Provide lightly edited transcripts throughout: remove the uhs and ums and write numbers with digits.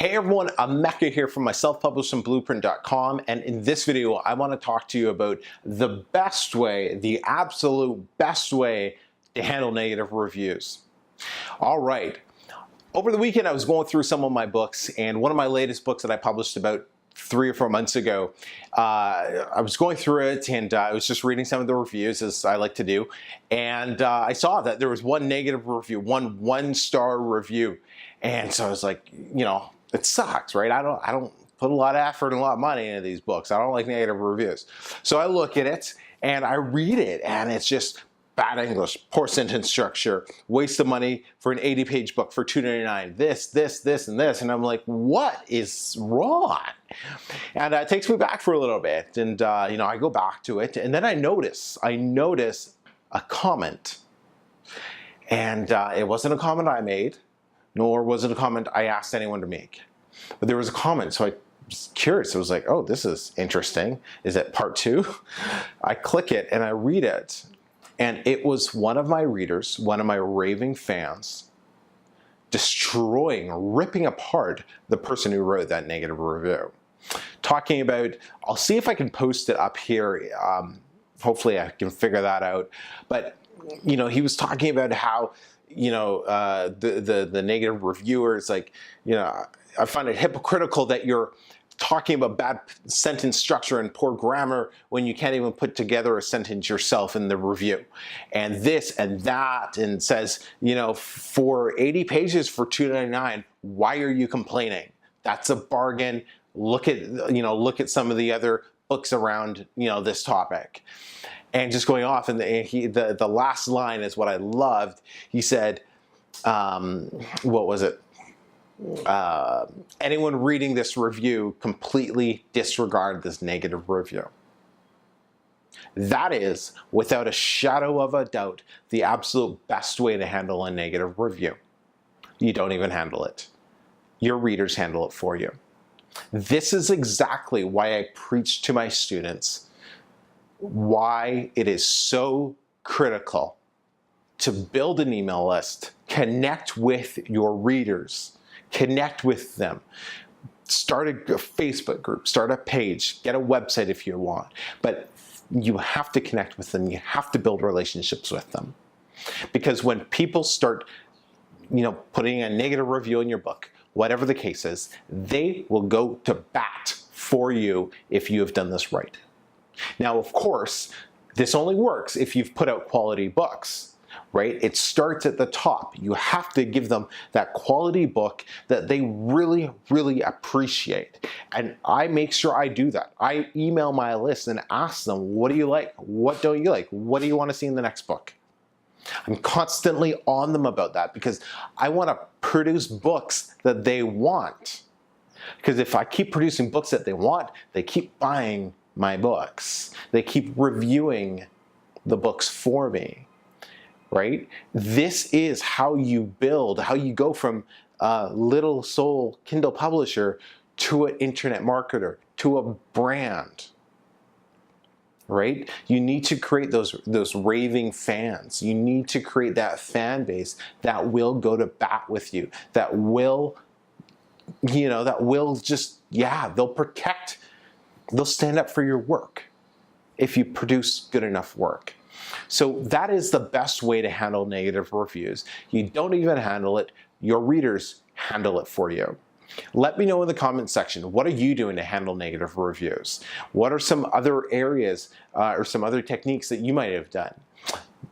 Hey everyone, I'm Mecca here from my self-publishing-blueprint.com, and in this video I want to talk to you about the best way, the absolute best way to handle negative reviews. All right, over the weekend I was going through some of my books, and one of my latest books that I published about 3 or 4 months ago, I was going through it and I was just reading some of the reviews, as I like to do, and I saw that there was one negative review, one-star review, and so I was like, you know, it sucks, right? I don't put a lot of effort and a lot of money into these books. I don't like negative reviews. So I look at it and I read it, and it's just bad English, poor sentence structure, waste of money for an 80-page book for $2.99. This, and this, and I'm like, what is wrong? And it takes me back for a little bit, and you know, I go back to it, and then I notice a comment, and it wasn't a comment I made, nor was it a comment I asked anyone to make. But there was a comment, so I was curious. I was like, oh, this is interesting. Is it part 2? I click it and I read it. And it was one of my readers, one of my raving fans, destroying, ripping apart the person who wrote that negative review. Talking about, I'll see if I can post it up here. Hopefully I can figure that out. But, you know, he was talking about how, you know, the negative reviewer is like, you know, I find it hypocritical that you're talking about bad sentence structure and poor grammar when you can't even put together a sentence yourself in the review. And this and that, and says, you know, for 80 pages for $2.99, why are you complaining? That's a bargain. Look at, you know, look at some of the other books around, you know, this topic. And just going off, and the last line is what I loved. He said, what was it? Anyone reading this review completely disregard this negative review. That is, without a shadow of a doubt, the absolute best way to handle a negative review. You don't even handle it. Your readers handle it for you. This is exactly why I preach to my students why it is so critical to build an email list, connect with your readers, connect with them, start a Facebook group, start a page, get a website if you want, but you have to connect with them, you have to build relationships with them. Because when people start, you know, putting a negative review in your book, whatever the case is, they will go to bat for you if you have done this right. Now, of course, this only works if you've put out quality books, right? It starts at the top. You have to give them that quality book that they really, really appreciate. And I make sure I do that. I email my list and ask them, what do you like? What don't you like? What do you want to see in the next book? I'm constantly on them about that because I want to produce books that they want. Because if I keep producing books that they want, they keep buying my books. They keep reviewing the books for me, right? This is how you build, how you go from a little soul Kindle publisher to an internet marketer, to a brand, right? You need to create those raving fans. You need to create that fan base that will go to bat with you, that will, you know, that will just, yeah, they'll protect. They'll stand up for your work if you produce good enough work. So that is the best way to handle negative reviews. You don't even handle it, your readers handle it for you. Let me know in the comment section, what are you doing to handle negative reviews? What are some other areas or some other techniques that you might have done?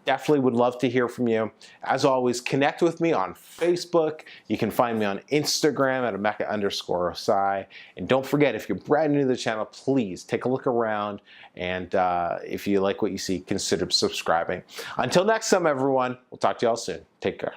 Definitely would love to hear from you. As always, connect with me on Facebook. You can find me on Instagram at Emeka_Osai. And don't forget, if you're brand new to the channel, please take a look around. And if you like what you see, consider subscribing. Until next time, everyone, we'll talk to y'all soon. Take care.